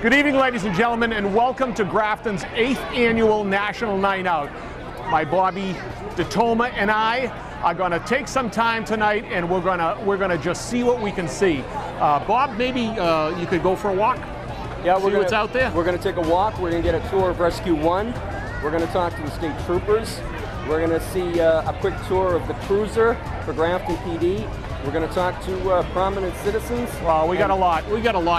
Good evening, ladies and gentlemen, and welcome to Grafton's 8th annual National Night Out. My Bobby, DeToma, and I are going to take some time tonight, and we're gonna just see what we can see. Bob, maybe you could go for a walk. Yeah, see what's out there. We're going to take a walk. We're going to get a tour of Rescue 1. We're going to talk to the state troopers. We're going to see a quick tour of the cruiser for Grafton PD. We're going to talk to prominent citizens. Well, we got a lot.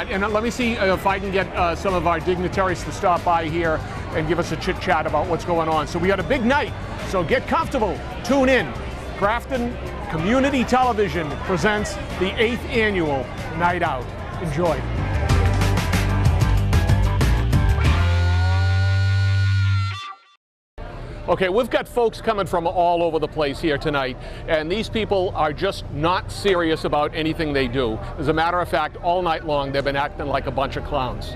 And let me see if I can get some of our dignitaries to stop by here and give us a chit chat about what's going on. So we got a big night. So get comfortable. Tune in. Grafton Community Television presents the 8th annual Night Out. Enjoy. Okay, we've got folks coming from all over the place here tonight, and these people are just not serious about anything they do. As a matter of fact, all night long they've been acting like a bunch of clowns.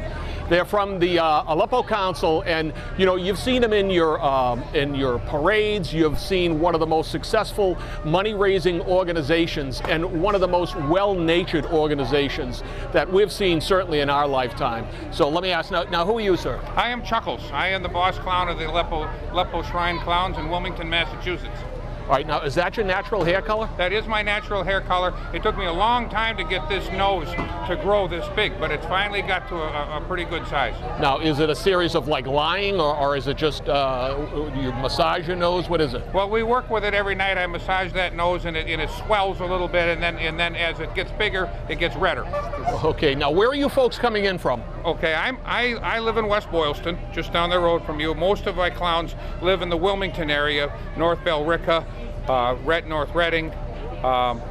They're from the Aleppo Council, and you know, you've seen them in your parades. You've seen one of the most successful money-raising organizations and one of the most well-natured organizations that we've seen certainly in our lifetime. So let me ask now, who are you, sir? I am Chuckles. I am the boss clown of the Aleppo Shrine Clowns in Wilmington, Massachusetts. All right, now, is that your natural hair color? That is my natural hair color. It took me a long time to get this nose to grow this big, but it's finally got to a pretty good size. Now, is it a series of like lying, or is it just you massage your nose? What is it? Well, we work with it every night. I massage that nose, and it swells a little bit, and then as it gets bigger, it gets redder. Okay, now where are you folks coming in from? Okay, I live in West Boylston, just down the road from you. Most of my clowns live in the Wilmington area, North Billerica, North Reading.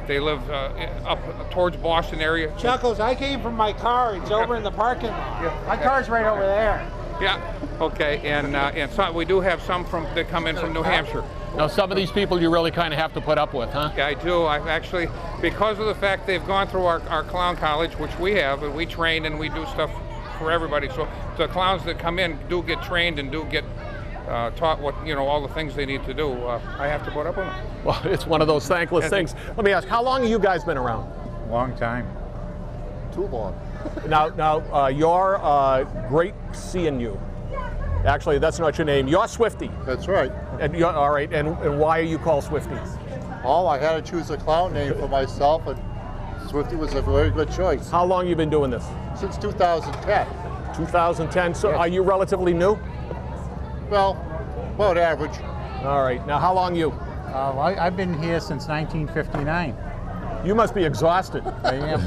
They live up towards Boston area. Chuckles, I came from my car. It's over in the parking lot. Yeah. My car's right over there. Yeah. Okay. And so we do have some that come in from New Hampshire. Now, some of these people you really kind of have to put up with, huh? Yeah, I do. I actually, because of the fact they've gone through our clown college, which we have, and we train and we do stuff for everybody. So the clowns that come in do get trained and do get taught all the things they need to do. I have to put up with them. Well, it's one of those thankless things. Let me ask, how long have you guys been around? Long time. Too long. Now, you're great seeing you. Actually, that's not your name. You're Swifty. That's right. And you're all right. And why are you called Swifty? Oh, I had to choose a clown name for myself, and Swifty was a very good choice. How long you been doing this? Since 2010. 2010. So, yes. Are you relatively new? Well, about average. All right. Now, how long you? I've been here since 1959. You must be exhausted. I am.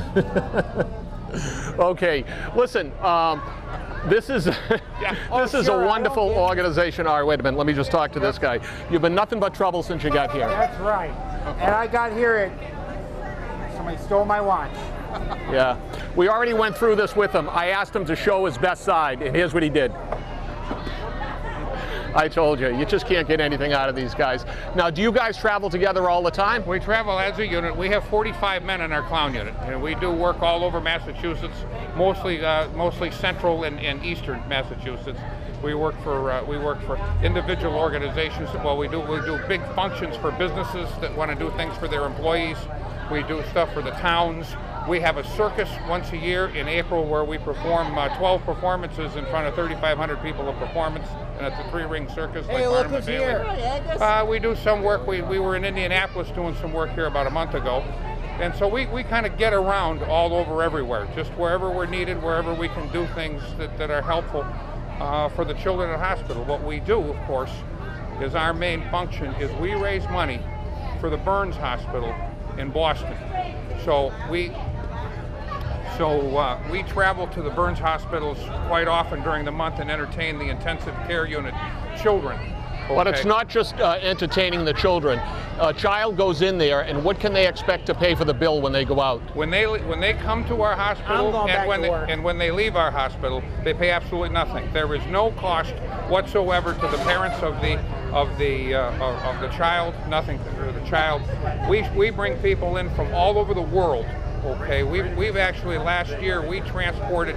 Okay. Listen. This is a wonderful organization. All right, wait a minute. Let me just talk to this guy. You've been nothing but trouble since you got here. That's right. And I got here somebody stole my watch. Yeah. We already went through this with him. I asked him to show his best side, and here's what he did. I told you, you just can't get anything out of these guys. Now, do you guys travel together all the time? We travel as a unit. We have 45 men in our clown unit, and we do work all over Massachusetts, mostly central and eastern Massachusetts. We work for individual organizations. Well, we do big functions for businesses that want to do things for their employees. We do stuff for the towns. We have a circus once a year in April where we perform 12 performances in front of 3,500 people of performance, and it's a 3-ring circus. Hey, look who's here. We do some work. We were in Indianapolis doing some work here about a month ago, and so we kind of get around all over everywhere, just wherever we're needed, wherever we can do things that are helpful for the children at the hospital. What we do, of course, is our main function is we raise money for the Burns Hospital in Boston. So we travel to the Burns hospitals quite often during the month and entertain the intensive care unit children. Okay. But it's not just entertaining the children. A child goes in there, and what can they expect to pay for the bill when they go out? When they come to our hospital and when they leave our hospital, they pay absolutely nothing. There is no cost whatsoever to the parents of the child. Nothing to the child. We bring people in from all over the world. Okay, we've actually last year we transported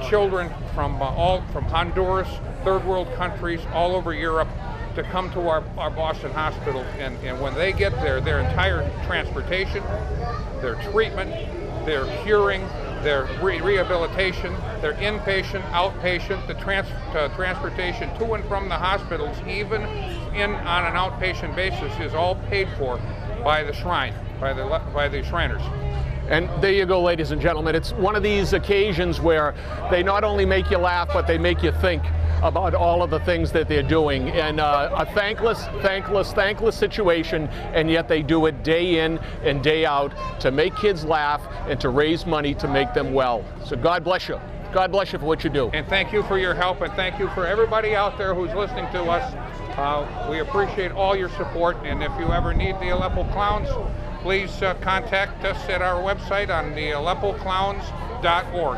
children from Honduras, third world countries, all over Europe, to come to our Boston hospital, and when they get there, their entire transportation, their treatment, their curing, their rehabilitation, their inpatient, outpatient, the transportation to and from the hospitals, even on an outpatient basis, is all paid for by the shrine, by the Shriners. And there you go, ladies and gentlemen. It's one of these occasions where they not only make you laugh, but they make you think about all of the things that they're doing. And a thankless situation, and yet they do it day in and day out to make kids laugh and to raise money to make them well. So God bless you. God bless you for what you do. And thank you for your help, and thank you for everybody out there who's listening to us. We appreciate all your support, and if you ever need the Aleppo Clowns, please contact us at our website on the AleppoClowns.org.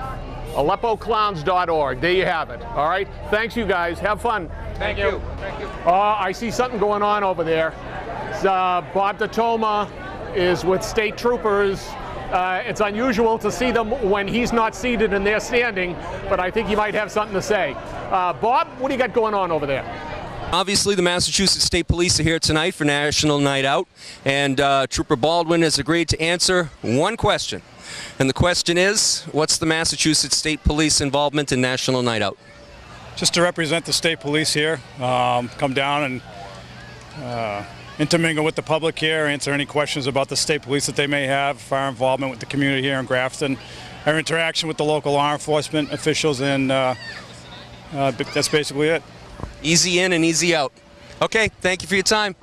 AleppoClowns.org. There you have it. All right. Thanks, you guys. Have fun. Thank you. Thank you. I see something going on over there. It's, Bob DeToma is with state troopers. It's unusual to see them when he's not seated and they're standing, but I think he might have something to say. Bob, what do you got going on over there? Obviously, the Massachusetts State Police are here tonight for National Night Out, and Trooper Baldwin has agreed to answer one question. And the question is, what's the Massachusetts State Police involvement in National Night Out? Just to represent the state police here, come down and intermingle with the public here, answer any questions about the state police that they may have, our involvement with the community here in Grafton, our interaction with the local law enforcement officials, and that's basically it. Easy in and easy out. Okay, thank you for your time.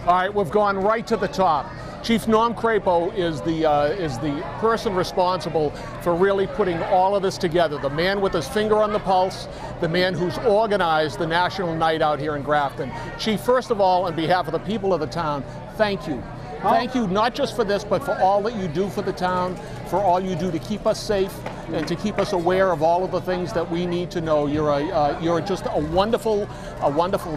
All right, we've gone right to the top. Chief Norm Crapo is the person responsible for really putting all of this together. The man with his finger on the pulse, the man who's organized the National Night Out here in Grafton. Chief, first of all, on behalf of the people of the town, thank you. Thank you not just for this, but for all that you do for the town, for all you do to keep us safe and to keep us aware of all of the things that we need to know. You're just a wonderful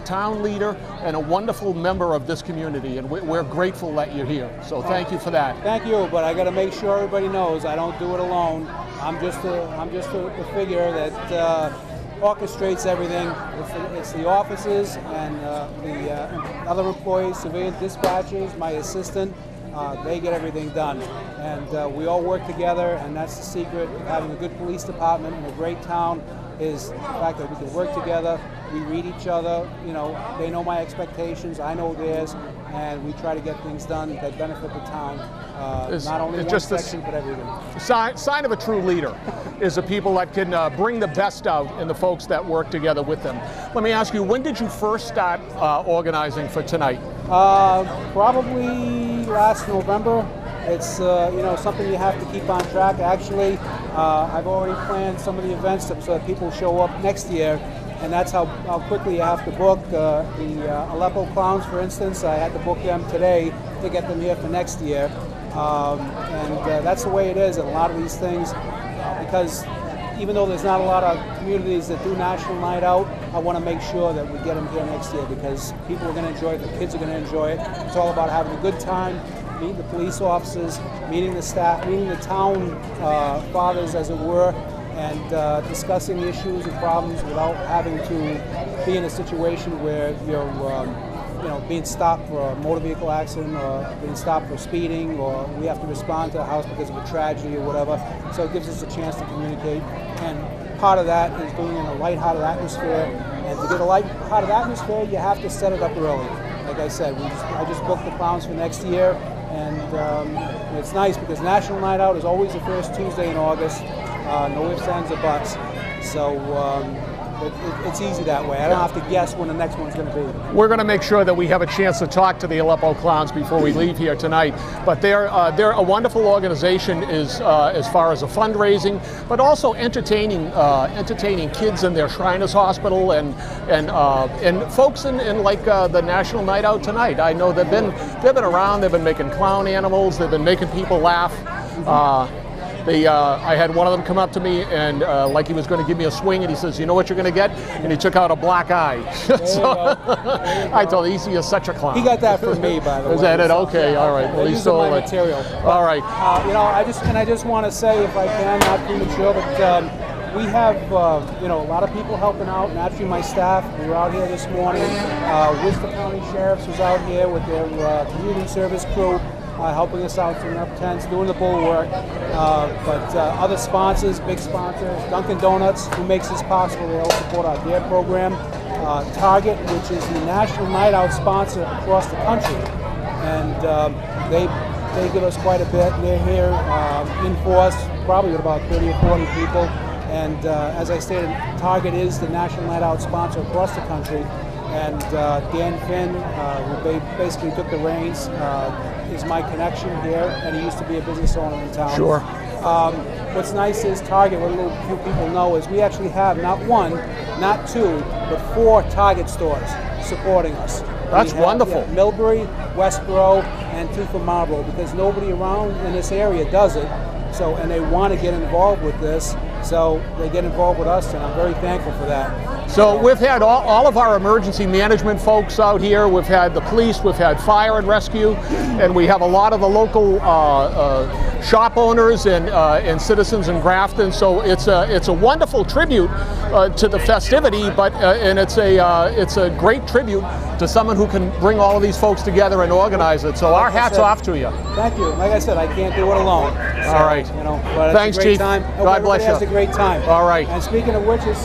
town leader and a wonderful member of this community, and we're grateful that you're here. So thank you for that. Thank you, but I got to make sure everybody knows I don't do it alone. I'm just the figure that orchestrates everything. It's the officers and the other employees, civilian dispatchers, my assistant. They get everything done, and we all work together, and that's the secret of having a good police department and a great town is the fact that we can work together, we read each other, you know, they know my expectations, I know theirs, and we try to get things done that benefit the town, not only one section, but everything. Sign of a true leader is the people that can bring the best out in the folks that work together with them. Let me ask you, when did you first start organizing for tonight? Probably last November. It's something you have to keep on track. Actually, I've already planned some of the events so that people show up next year, and that's how quickly you have to book. The Aleppo Clowns, for instance, I had to book them today to get them here for next year, and that's the way it is in a lot of these things, because even though there's not a lot of communities that do National Night Out, I want to make sure that we get them here next year because people are going to enjoy it, the kids are going to enjoy it. It's all about having a good time, meeting the police officers, meeting the staff, meeting the town fathers, as it were, and discussing issues and problems without having to be in a situation where you're being stopped for a motor vehicle accident or being stopped for speeding, or we have to respond to a house because of a tragedy or whatever. So it gives us a chance to communicate, and part of that is doing it in a lighthearted atmosphere. And to get a lighthearted atmosphere, you have to set it up early. Like I said, I just booked the clowns for next year, and it's nice because National Night Out is always the first Tuesday in August. No ifs, ands, or buts. So it's easy that way. I don't have to guess when the next one's going to be. We're going to make sure that we have a chance to talk to the Aleppo Clowns before we leave here tonight. But they're a wonderful organization as far as the fundraising, but also entertaining kids in their Shriners Hospital and folks in like the National Night Out tonight. I know they've been around. They've been making clown animals. They've been making people laugh. I had one of them come up to me and like he was going to give me a swing, and he says, "You know what you're going to get?" And he took out a black eye. So I told him, "He is such a clown." He got that from me, by the way. Is that it? Okay, yeah, all right. Well, he stole my it. material. All right. I just want to say, if I can, not premature, but we have, you know, a lot of people helping out. Naturally, my staff, we were out here this morning. Worcester County Sheriffs was out here with their community service crew, helping us out, setting up tents, doing the bulwark. But other sponsors, big sponsors, Dunkin' Donuts, who makes this possible. They help support our DARE program. Target, which is the National Night Out sponsor across the country. And they give us quite a bit. They're here in force, probably with about 30 or 40 people. And as I stated, Target is the National Night Out sponsor across the country. And Dan Finn, who basically took the reins, is my connection here, and he used to be a business owner in town. Sure. What's nice is Target, what a little few people know, is we actually have not one, not two, but 4 Target stores supporting us. That's wonderful. Yeah, Millbury, Westboro, and 2 for Marlboro, because nobody around in this area does it. So, and they want to get involved with this, so they get involved with us, and I'm very thankful for that. So we've had all of our emergency management folks out here. We've had the police, we've had fire and rescue, and we have a lot of the local shop owners and citizens in Grafton. So it's a wonderful tribute to the festivity, but and it's a great tribute to someone who can bring all of these folks together and organize it. So our hats off to you. Thank you. Like I said, I can't do it alone. So, all right. You know, but thanks, it's a great Chief. time. God bless you. Has a great time. All right. And speaking of which, is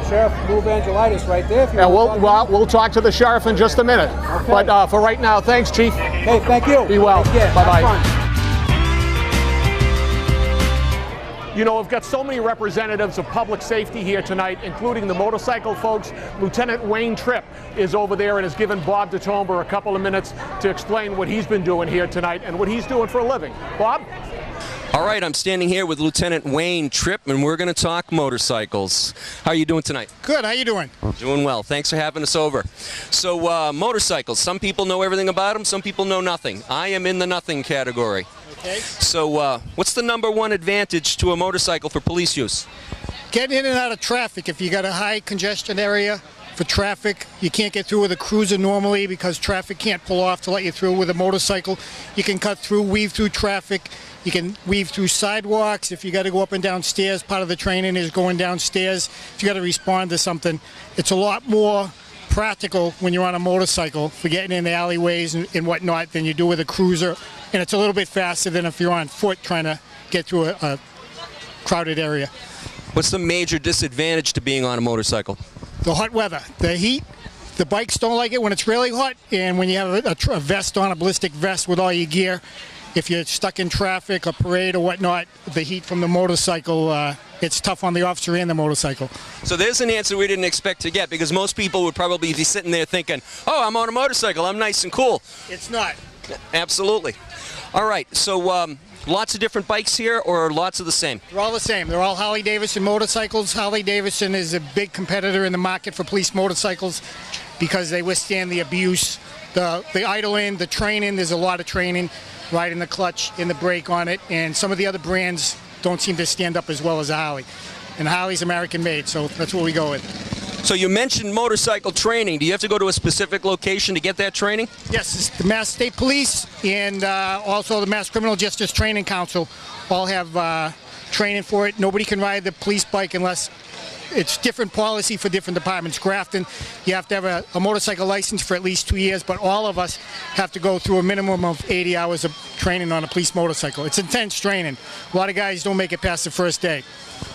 Sheriff Lou Evangelitis right there. If you And want we'll talk to the sheriff in just a minute. Okay. But for right now, thanks, Chief. Okay, thank you. Be well. Take care. Bye-bye. Have fun. You know, we've got so many representatives of public safety here tonight, including the motorcycle folks. Lieutenant Wayne Tripp is over there and has given Bob DeToma a couple of minutes to explain what he's been doing here tonight and what he's doing for a living. Bob? All right, I'm standing here with Lieutenant Wayne Tripp, and we're going to talk motorcycles. How are you doing tonight? Good. How you doing? Doing well. Thanks for having us over. So, motorcycles. Some people know everything about them. Some people know nothing. I am in the nothing category. Okay. So, what's the #1 advantage to a motorcycle for police use? Getting in and out of traffic. If you got a high congestion area for traffic, you can't get through with a cruiser normally because traffic can't pull off to let you through. With a motorcycle, you can cut through, weave through traffic. You can weave through sidewalks. If you got to go up and down stairs, part of the training is going downstairs. If you got to respond to something, it's a lot more practical when you're on a motorcycle for getting in the alleyways and whatnot than you do with a cruiser. And it's a little bit faster than if you're on foot trying to get through a crowded area. What's the major disadvantage to being on a motorcycle? The hot weather, the heat. The bikes don't like it when it's really hot, and when you have a vest on, a ballistic vest with all your gear, if you're stuck in traffic, a parade or whatnot, the heat from the motorcycle, it's tough on the officer and the motorcycle. So there's an answer we didn't expect to get, because most people would probably be sitting there thinking, oh, I'm on a motorcycle, I'm nice and cool. It's not. Absolutely. All right, so lots of different bikes here, or lots of the same? They're all the same. They're all Harley-Davidson motorcycles. Harley-Davidson is a big competitor in the market for police motorcycles because they withstand the abuse, the idling, the training. There's a lot of training, riding the clutch and the brake on it, and some of the other brands don't seem to stand up as well as a Harley. And Harley's American-made, so that's what we go with. So you mentioned motorcycle training. Do you have to go to a specific location to get that training? Yes, it's the Mass State Police and also the Mass Criminal Justice Training Council all have training for it. Nobody can ride the police bike unless it's different policy for different departments. Grafton, you have to have a motorcycle license for at least 2 years, but all of us have to go through a minimum of 80 hours of training on a police motorcycle. It's intense training. A lot of guys don't make it past the first day.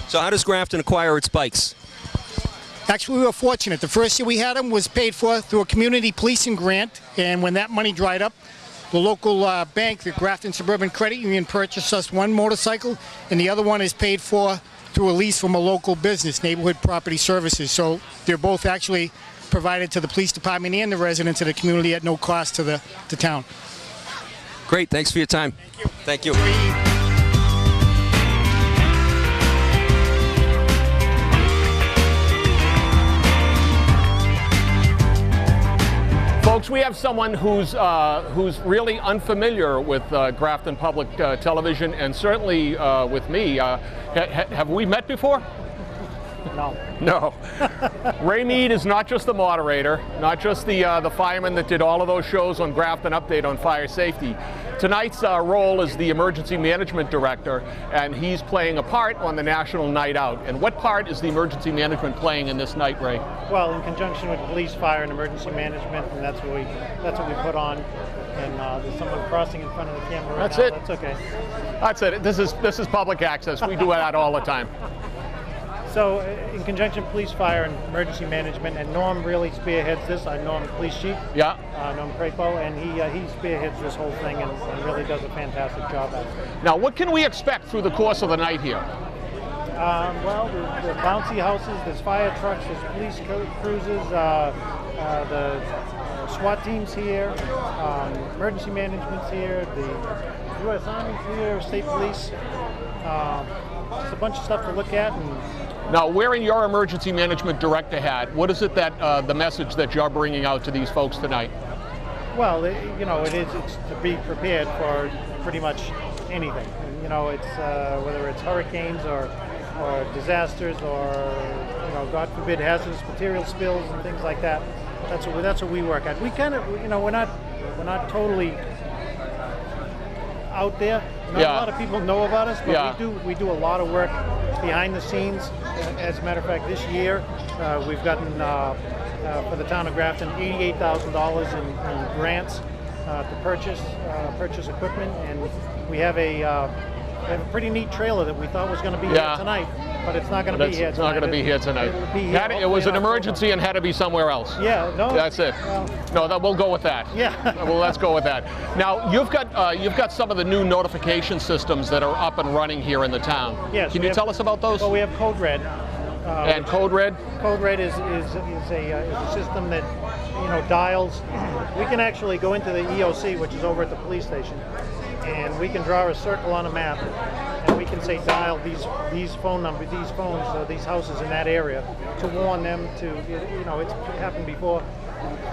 So how does Grafton acquire its bikes? Actually, we were fortunate. The first year we had them was paid for through a community policing grant, and when that money dried up, the local bank, the Grafton Suburban Credit Union, purchased us one motorcycle, and the other one is paid for through a lease from a local business, Neighborhood Property Services. So they're both actually provided to the police department and the residents of the community at no cost to the town. Great, thanks for your time. Thank you. Thank you. Folks, we have someone who's really unfamiliar with Grafton Public Television, and certainly with me. Have we met before? No. No. Ray Mead is not just the moderator, not just the fireman that did all of those shows on Grafton Update on fire safety. tonight's role is the emergency management director, and he's playing a part on the National Night Out. And what part is the emergency management playing in this night, Ray? Well, in conjunction with police, fire, and emergency management, and that's what we put on. And there's someone crossing in front of the camera right That's now. it. That's okay. That's it. This is public access. We do that all the time. So, in conjunction with police, fire, and emergency management, and Norm really spearheads this. Norm, the police chief. Yeah. Norm Crapo, and he spearheads this whole thing and really does a fantastic job at it. Now, what can we expect through the course of the night here? Well, there's bouncy houses, there's fire trucks, there's police cruisers, the SWAT team's here, emergency management's here, the U.S. Army's here, state police. Just a bunch of stuff to look at. And now, wearing your emergency management director hat, what is it that the message that you're bringing out to these folks tonight? Well, it's to be prepared for pretty much anything. It's whether it's hurricanes or disasters or God forbid hazardous material spills and things like that. That's what we work at. We kind of we're not totally out there. Not a lot of people know about us, but we do a lot of work behind the scenes. As a matter of fact, this year we've gotten for the town of Grafton $88,000 in grants to purchase equipment, and we have a pretty neat trailer that we thought was going to be here tonight, but it's not going to be here tonight. It's not going to be here tonight. It'll be here It was an emergency and had to be somewhere else. Yeah, no. That's it. Well, No, we'll go with that. Yeah. Well, let's go with that. Now, you've got some of the new notification systems that are up and running here in the town. Yes. Can you tell us about those? Well, we have Code Red. And Code Red? Code Red is a system that dials. We can actually go into the EOC, which is over at the police station, and we can draw a circle on a map, and we can say dial these phone numbers, these phones, these houses in that area, to warn them to. It's happened before.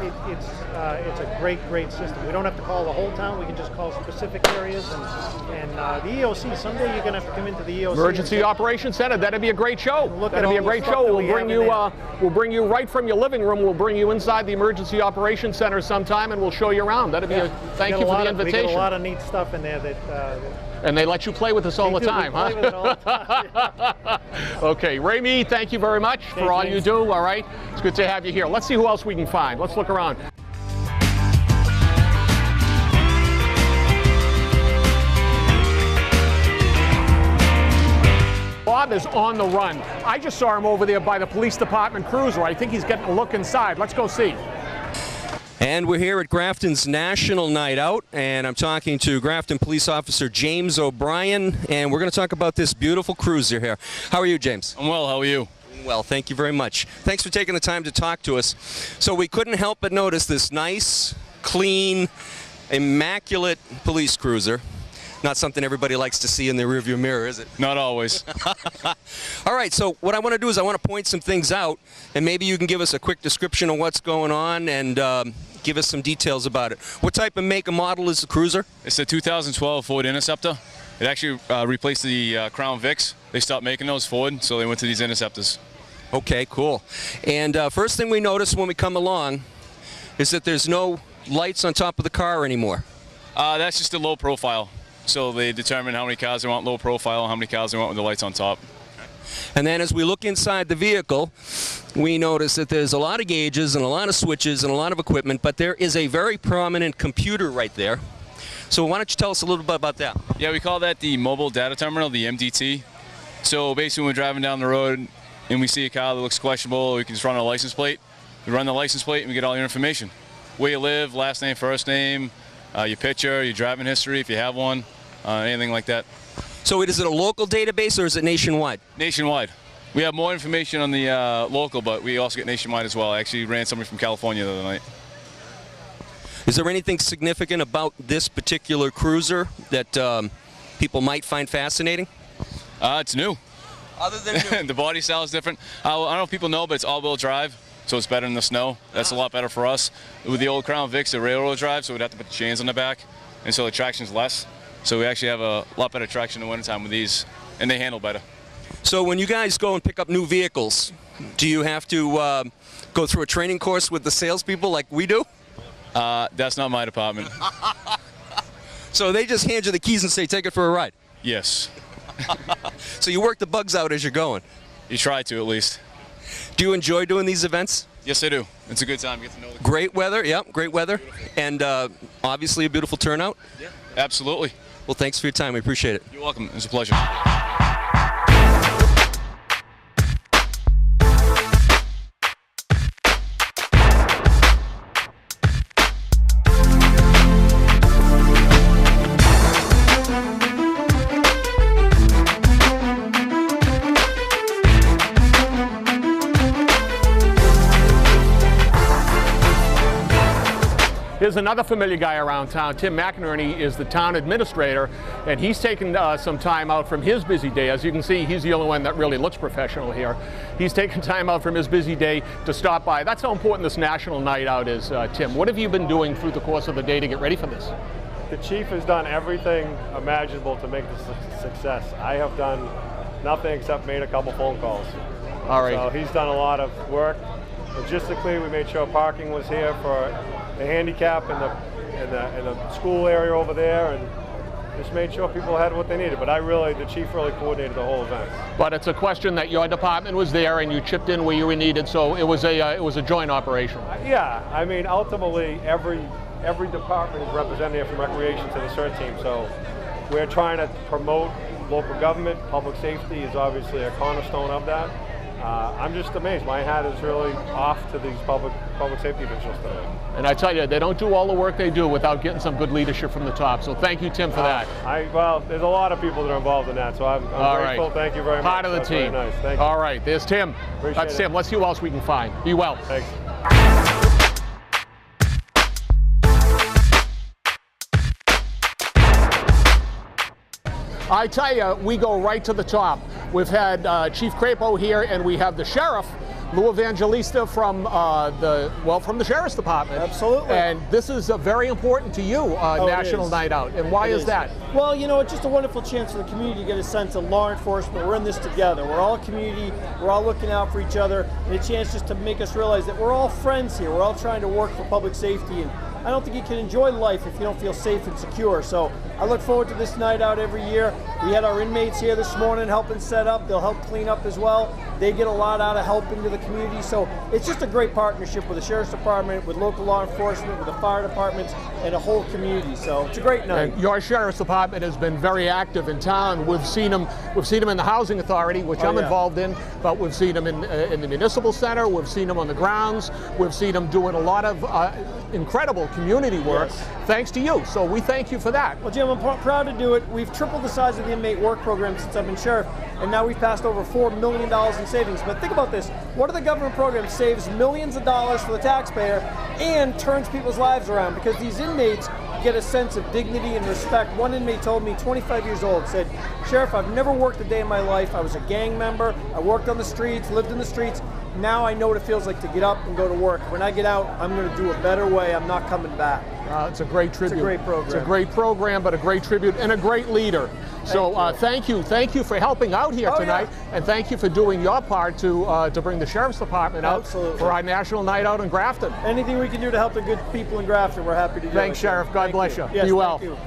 It's a great system. We don't have to call the whole town. We can just call specific areas. And the EOC, someday you're going to have to come into the EOC. Emergency Operations Center. That'd be a great show. That'd be a great show. We'll bring you right from your living room. We'll bring you inside the Emergency Operations Center sometime, and we'll show you around. That'd be thank you for the invitation. We get a lot of neat stuff in there and they let you play with us all the time, huh? Play with it all the time. Okay, Remy, thank you very much for all you do, all right? It's good to have you here. Let's see who else we can find. Let's look around. Bob is on the run. I just saw him over there by the police department cruiser. I think he's getting a look inside. Let's go see. And we're here at Grafton's National Night Out, and I'm talking to Grafton Police Officer James O'Brien, and we're going to talk about this beautiful cruiser here. How are you, James? I'm well. How are you? Well, thank you very much. Thanks for taking the time to talk to us. So we couldn't help but notice this nice, clean, immaculate police cruiser. Not something everybody likes to see in their rearview mirror, is it? Not always. All right, so what I want to do is I want to point some things out, and maybe you can give us a quick description of what's going on and give us some details about it. What type of make and model is the cruiser? It's a 2012 Ford Interceptor. It actually replaced the Crown Vics. They stopped making those Ford, so they went to these Interceptors. Okay, cool. And first thing we notice when we come along is that there's no lights on top of the car anymore. That's just a low profile. So they determine how many cars they want low profile and how many cars they want with the lights on top. And then as we look inside the vehicle, we notice that there's a lot of gauges and a lot of switches and a lot of equipment, but there is a very prominent computer right there. So why don't you tell us a little bit about that? Yeah, we call that the Mobile Data Terminal, the MDT. So basically when we're driving down the road and we see a car that looks questionable, we can just run a license plate. We run the license plate and we get all your information. Where you live, last name, first name, your picture, your driving history if you have one, anything like that. So is it a local database or is it nationwide? Nationwide. We have more information on the local, but we also get nationwide as well. I actually ran somebody from California the other night. Is there anything significant about this particular cruiser that people might find fascinating? It's new. Other than new? The body style is different. I don't know if people know, but it's all-wheel drive, so it's better in the snow. That's a lot better for us. With the old Crown Vics, the railroad drive, so we'd have to put the chains on the back, and so the traction's less. So we actually have a lot better traction in the wintertime with these, and they handle better. So when you guys go and pick up new vehicles, do you have to go through a training course with the salespeople like we do? That's not my department. So they just hand you the keys and say, take it for a ride? Yes. So you work the bugs out as you're going? You try to, at least. Do you enjoy doing these events? Yes, I do. It's a good time. Get to know the Great weather, yep, great weather. And obviously a beautiful turnout? Yeah. Absolutely. Well, thanks for your time. We appreciate it. You're welcome. It was a pleasure. Here's another familiar guy around town. Tim McInerney is the town administrator, and he's taken some time out from his busy day. As you can see, he's the only one that really looks professional here. He's taken time out from his busy day to stop by. That's how important this National Night Out is, Tim. What have you been doing through the course of the day to get ready for this? The chief has done everything imaginable to make this a success. I have done nothing except made a couple phone calls. All right. So he's done a lot of work. Logistically, we made sure parking was here for the handicap in the school area over there, and just made sure people had what they needed. But the chief really coordinated the whole event. But it's a question that your department was there and you chipped in where you were needed, so it was a joint operation. Yeah, I mean, ultimately, every department is represented here from recreation to the CERT team. So we're trying to promote local government. Public safety is obviously a cornerstone of that. I'm just amazed. My hat is really off to these public safety officials today. And I tell you, they don't do all the work they do without getting some good leadership from the top. So thank you, Tim, for that. Well, there's a lot of people that are involved in that, so I'm grateful. Right. Thank you very much. Part of the That's team. Very nice. Thank you. All right, there's Tim. Appreciate That's it. Tim. Let's see who else we can find. Be well. Thanks. I tell you, we go right to the top. We've had Chief Crapo here, and we have the sheriff, Lou Evangelista, from the Sheriff's Department. Absolutely. And this is very important to you, National Night Out. And why is that? Well, you know, it's just a wonderful chance for the community to get a sense of law enforcement. We're in this together. We're all a community. We're all looking out for each other. And a chance just to make us realize that we're all friends here. We're all trying to work for public safety. And I don't think you can enjoy life if you don't feel safe and secure. So I look forward to this night out every year. We had our inmates here this morning helping set up. They'll help clean up as well. They get a lot out of helping to the community. So it's just a great partnership with the Sheriff's Department, with local law enforcement, with the fire departments, and the whole community. So it's a great night. And your Sheriff's Department has been very active in town. We've seen them in the Housing Authority, which I'm involved in, but we've seen them in the Municipal Center. We've seen them on the grounds. We've seen them doing a lot of incredible community work, thanks to you. So we thank you for that. Well, Jim, I'm proud to do it. We've tripled the size of the inmate work program since I've been sheriff, and now we've passed over $4 million in savings. But think about this. What are the government programs saves millions of dollars for the taxpayer and turns people's lives around? Because these inmates get a sense of dignity and respect. One inmate told me, 25 years old, said, "Sheriff, I've never worked a day in my life. I was a gang member. I worked on the streets, lived in the streets. Now I know what it feels like to get up and go to work. When I get out, I'm going to do a better way. I'm not coming back." It's a great tribute. It's a great program. It's a great program, but a great tribute and a great leader. Thank you for helping out here tonight, and thank you for doing your part to bring the Sheriff's Department out for our National Night Out in Grafton. Anything we can do to help the good people in Grafton, we're happy to do. Thanks, Sheriff. God bless you. Yes, be well. Thank you.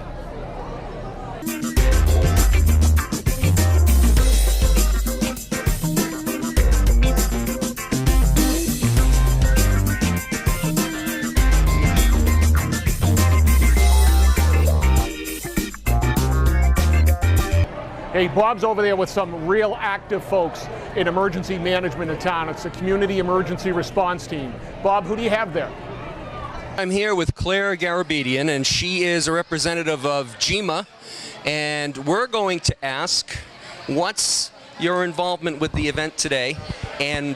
Hey, Bob's over there with some real active folks in emergency management in town. It's a community emergency response team. Bob, who do you have there? I'm here with Claire Garabedian, and she is a representative of GEMA, and we're going to ask, what's your involvement with the event today, and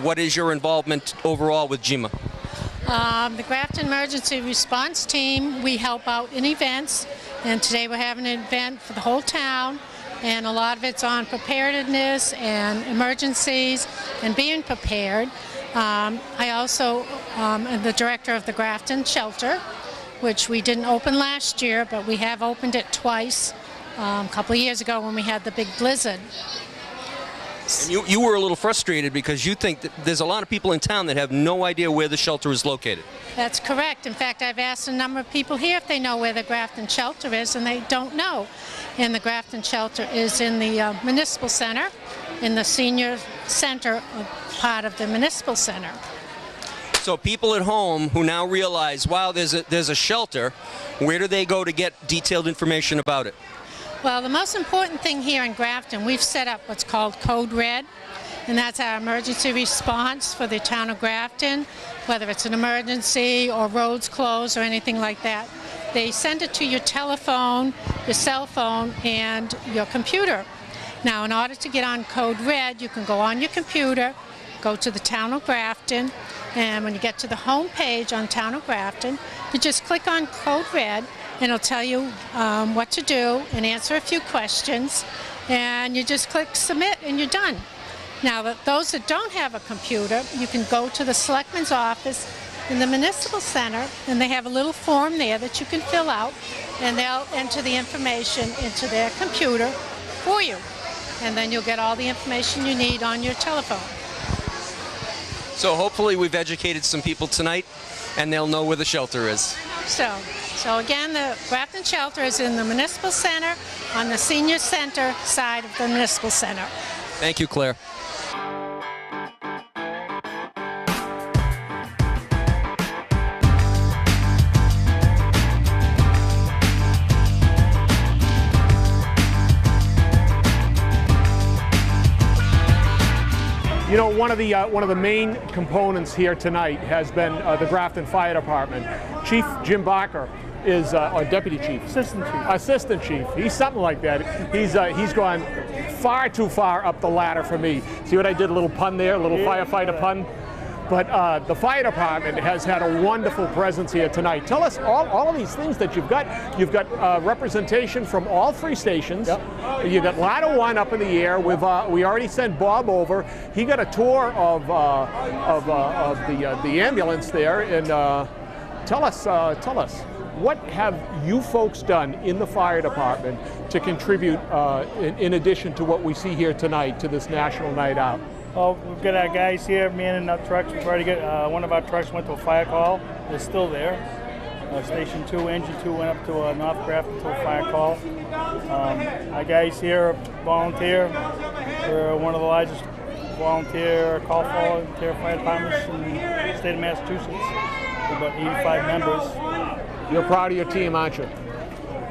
what is your involvement overall with GEMA? The Grafton Emergency Response Team, we help out in events, and today we're having an event for the whole town, and a lot of it's on preparedness and emergencies and being prepared. I also am the director of the Grafton Shelter, which we didn't open last year, but we have opened it twice, a couple of years ago when we had the big blizzard. lives. And you were a little frustrated because you think that there's a lot of people in town that have no idea where the shelter is located. That's correct. In fact, I've asked a number of people here if they know where the Grafton shelter is, and they don't know. And the Grafton shelter is in the municipal center, in the senior center part of the municipal center. So people at home who now realize, wow, there's a shelter, where do they go to get detailed information about it? Well, the most important thing here in Grafton, we've set up what's called Code Red, and that's our emergency response for the town of Grafton, whether it's an emergency or roads closed or anything like that. They send it to your telephone, your cell phone, and your computer. Now, in order to get on Code Red, you can go on your computer, go to the town of Grafton, and when you get to the home page on town of Grafton, you just click on Code Red, and it'll tell you what to do and answer a few questions, and you just click submit and you're done. Now, those that don't have a computer, you can go to the selectman's office in the municipal center, and they have a little form there that you can fill out, and they'll enter the information into their computer for you, and then you'll get all the information you need on your telephone. So hopefully we've educated some people tonight, and they'll know where the shelter is. So again, the Grafton shelter is in the municipal center on the senior center side of the municipal center. Thank you, Claire. You know, one of the main components here tonight has been the Grafton Fire Department. Chief Jim Barker is, or Deputy Chief? Assistant Chief. He's something like that. He's gone far too far up the ladder for me. See what I did? A little pun there, a little firefighter pun. But the fire department has had a wonderful presence here tonight. Tell us all of these things that you've got. You've got representation from all three stations. Yep. You've got Ladder 1 up in the air. We already sent Bob over. He got a tour of the ambulance there. And tell us, what have you folks done in the fire department to contribute, in addition to what we see here tonight, to this National Night Out? Well, we've got our guys here manning up trucks. We've already got one of our trucks went to a fire call. They're still there. Station 2, Engine 2 went up to North Grafton to a fire call. Our guys here volunteer. We're one of the largest volunteer call volunteer fire departments in the state of Massachusetts. We've about 85 members. You're proud of your team, aren't you?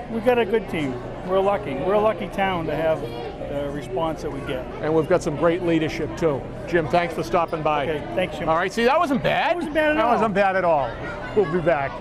We've got a good team. We're lucky. We're a lucky town to have the response that we get. And we've got some great leadership too. Jim, thanks for stopping by. Okay, thanks, Jim. All right, see, that wasn't bad. That wasn't bad at all. That wasn't bad at all. We'll be back.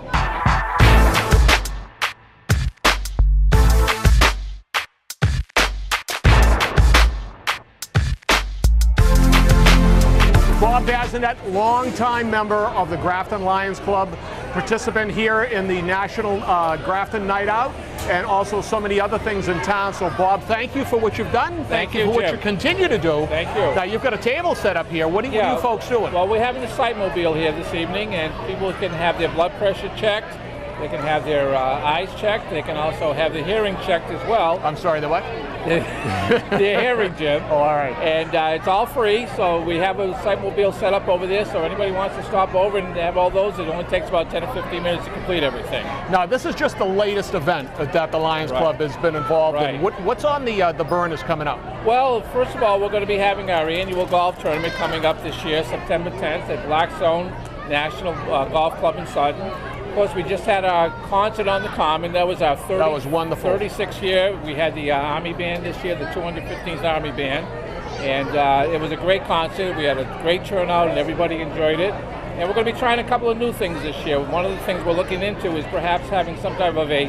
Bob Bazinet, longtime member of the Grafton Lions Club, participant here in the National Grafton Night Out, and also so many other things in town. So Bob, thank you for what you've done. Thank you for what you continue to do. Thank you. Now you've got a table set up here. What are you folks doing? Well, we're having a site-mobile here this evening, and people can have their blood pressure checked. They can have their eyes checked. They can also have the hearing checked as well. I'm sorry, the what? Their hearing, Jim. Oh, all right. And it's all free, so we have a site-mobile set up over there, so anybody wants to stop over and have all those, it only takes about 10 or 15 minutes to complete everything. Now, this is just the latest event that the Lions Club has been involved in. What's on the burners coming up? Well, first of all, we're going to be having our annual golf tournament coming up this year, September 10th, at Blackstone National Golf Club in Sutton. Of course, we just had our concert on the Common. That was our 36th year. We had the Army Band this year, the 215th Army Band. And it was a great concert. We had a great turnout and everybody enjoyed it. And we're going to be trying a couple of new things this year. One of the things we're looking into is perhaps having some type of a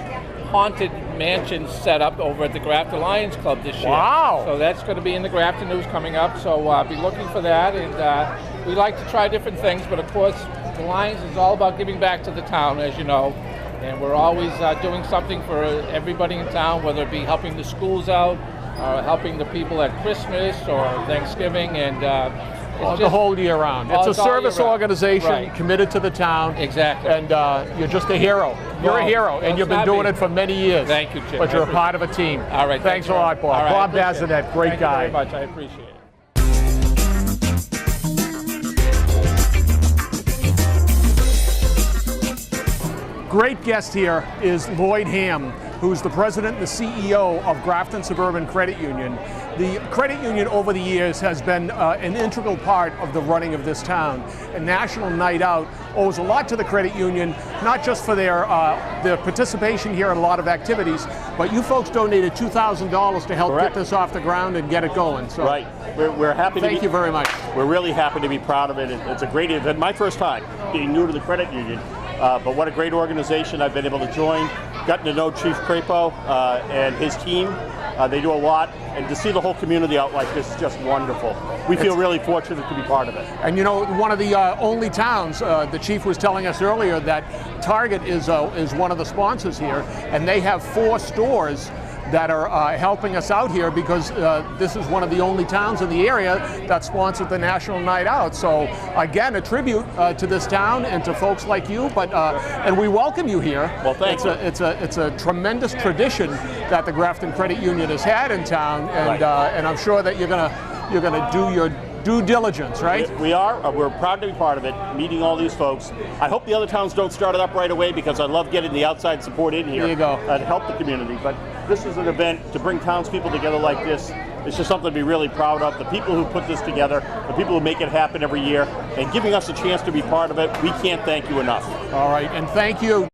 haunted mansion set up over at the Grafton Lions Club this year. Wow! So that's going to be in the Grafton News coming up. So I'll be looking for that. And we like to try different things, but of course, the Lions is all about giving back to the town, as you know, and we're always doing something for everybody in town, whether it be helping the schools out, or helping the people at Christmas or Thanksgiving, and the whole year round. It's a service organization committed to the town. Exactly. And you're just a hero. You're a hero, and you've been doing it for many years. Thank you, Jim. But you're a part of a team. All right. Thanks a lot, Bob. Bob Bazinet, great guy. Thank you very much. I appreciate it. great guest here is Lloyd Hamm, who's the president and the CEO of Grafton Suburban Credit Union. The credit union over the years has been an integral part of the running of this town. And National Night Out owes a lot to the credit union, not just for their participation here in a lot of activities, but you folks donated $2,000 to help get this off the ground and get it going. So right. We're happy to Thank you very much. We're really happy to be proud of it. It's a great event. My first time being new to the credit union, but what a great organization I've been able to join. Gotten to know Chief Crapo and his team. They do a lot, and to see the whole community out like this is just wonderful. We feel really fortunate to be part of it. And you know, one of the only towns, the chief was telling us earlier that Target is one of the sponsors here, and they have 4 stores that are helping us out here because this is one of the only towns in the area that sponsored the National Night Out. So again, a tribute to this town and to folks like you, but and we welcome you here. Well, thanks. It's a tremendous tradition that the Grafton Credit Union has had in town, and and I'm sure that you're gonna do your due diligence, right? We are. We're proud to be part of it, meeting all these folks. I hope the other towns don't start it up right away because I love getting the outside support in here. There you go. To help the community. But this is an event to bring townspeople together like this. It's just something to be really proud of. The people who put this together, the people who make it happen every year, and giving us a chance to be part of it, we can't thank you enough. All right, and thank you.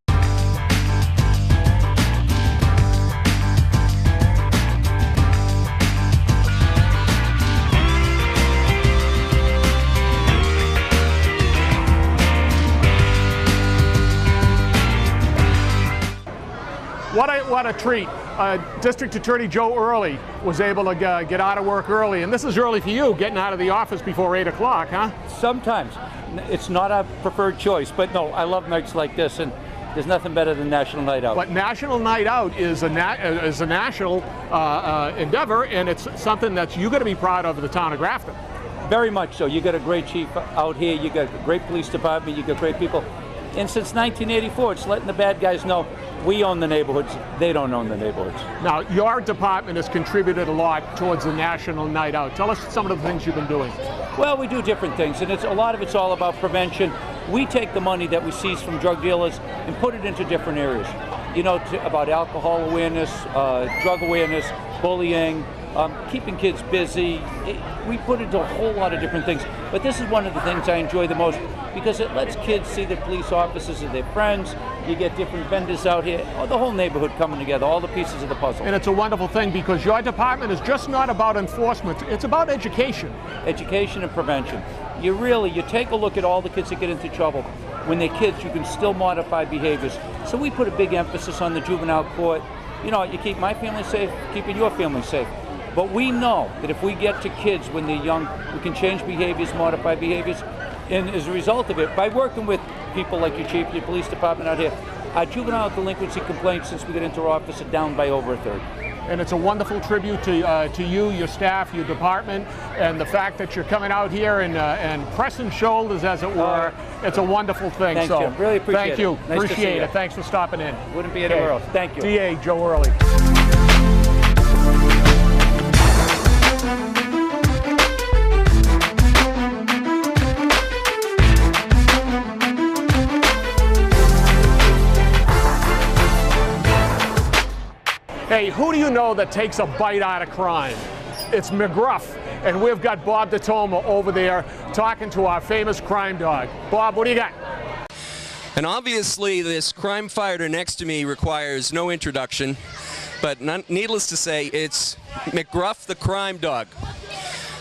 What a treat. District Attorney Joe Early was able to get out of work early, and this is early for you, getting out of the office before 8 o'clock, huh? Sometimes. It's not a preferred choice, but no, I love nights like this, and there's nothing better than National Night Out. But National Night Out is a national endeavor, and it's something that you're going to be proud of the town of Grafton. Very much so. You got a great chief out here, you got a great police department, you got great people. And since 1984, it's letting the bad guys know we own the neighborhoods, they don't own the neighborhoods. Now, your department has contributed a lot towards the National Night Out. Tell us some of the things you've been doing. Well, we do different things, and a lot of it's all about prevention. We take the money that we seize from drug dealers and put it into different areas. You know, about alcohol awareness, drug awareness, bullying, keeping kids busy. We put into a whole lot of different things. But this is one of the things I enjoy the most because it lets kids see the police officers as their friends. You get different vendors out here, the whole neighborhood coming together, all the pieces of the puzzle. And it's a wonderful thing because your department is just not about enforcement, it's about education. Education and prevention. You take a look at all the kids that get into trouble. When they're kids, you can still modify behaviors. So we put a big emphasis on the juvenile court. You know, you keep my family safe, keeping your family safe. But we know that if we get to kids when they're young, we can change behaviors, modify behaviors. And as a result of it, by working with people like your chief, your police department out here, our juvenile delinquency complaints since we got into our office are down by over 1/3. And it's a wonderful tribute to you, your staff, your department, and the fact that you're coming out here and pressing shoulders, as it were. It's a wonderful thing. Thank you. Really appreciate it. Thank you. Nice Appreciate it. Thanks for stopping in. Wouldn't be anywhere else. Thank you. DA Joe Early. Hey, who do you know that takes a bite out of crime? It's McGruff, and we've got Bob DeToma over there talking to our famous crime dog. Bob, what do you got? And obviously this crime fighter next to me requires no introduction, but needless to say, it's McGruff the crime dog.